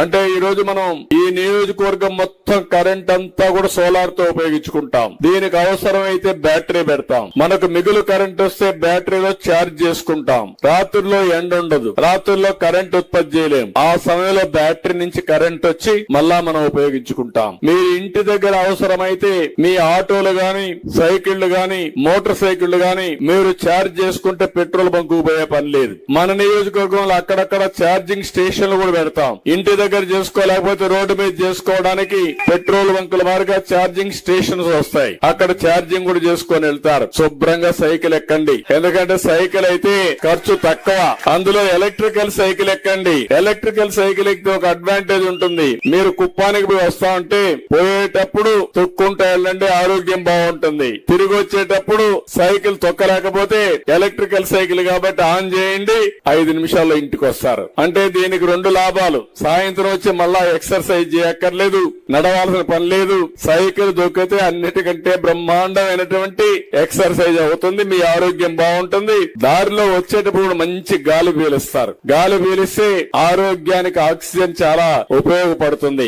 అంటే ఈ రోజు మనం ఈ నియోజకవర్గం మొత్తం కరెంట్ అంతా కూడా సోలార్ తో ఉపయోగించుకుంటాం. దీనికి అవసరమైతే బ్యాటరీ పెడతాం. మనకు మిగులు కరెంట్ వస్తే బ్యాటరీలో ఛార్జ్ చేసుకుంటాం. రాత్రుల్లో ఎండ ఉండదు, రాత్రుల్లో కరెంట్ ఉత్పత్తి చేయలేం. ఆ సమయంలో బ్యాటరీ నుంచి కరెంట్ వచ్చి మళ్ళా మనం ఉపయోగించుకుంటాం. మీ ఇంటి దగ్గర అవసరమైతే మీ ఆటోలు గాని, సైకిళ్లు గాని, మోటార్ సైకిళ్లు గాని మీరు ఛార్జ్ చేసుకుంటే పెట్రోల్ బంకు పోయే పని లేదు. మన నియోజకవర్గంలో అక్కడక్కడ ఛార్జింగ్ స్టేషన్లు కూడా పెడతాం. ఇంటి దగ్గర చేసుకోలేకపోతే రోడ్డు మీద చేసుకోవడానికి పెట్రోల్ బంకుల మాదిరిగా ఛార్జింగ్ స్టేషన్స్ వస్తాయి. అక్కడ ఛార్జింగ్ కూడా చేసుకొని వెళ్తారు. శుభ్రంగా సైకిల్ ఎక్కండి. ఎందుకంటే సైకిల్ అయితే ఖర్చు తక్కువ. అందులో ఎలక్ట్రికల్ సైకిల్ ఎక్కండి. ఎలక్ట్రికల్ సైకిల్ ఎక్కితే ఒక అడ్వాంటేజ్ ఉంటుంది. మీరు కుప్పానికి పోయి వస్తా ఉంటే పోయేటప్పుడు తొక్కుంటూ వెళ్ళండి, ఆరోగ్యం బాగుంటుంది. తిరిగి వచ్చేటప్పుడు సైకిల్ తొక్కలేకపోతే ఎలక్ట్రికల్ సైకిల్ కాబట్టి ఆన్ చేయండి, 5 నిమిషాల్లో ఇంటికి వస్తారు. అంటే దీనికి 2 లాభాలు. సాయంత్రం వచ్చి మళ్ళా ఎక్సర్సైజ్ చేయక్కర్లేదు, నడవాల్సిన పని లేదు. సైకిల్ దొక్కితే అన్నిటికంటే బ్రహ్మాండమైనటువంటి ఎక్సర్సైజ్ అవుతుంది. మీ ఆరోగ్యం బాగుంటుంది. దారిలో వచ్చేటప్పుడు మంచి గాలి పీలుస్తారు. గాలి పీలిస్తే ఆరోగ్యానికి ఆక్సిజన్ చాలా ఉపయోగపడుతుంది.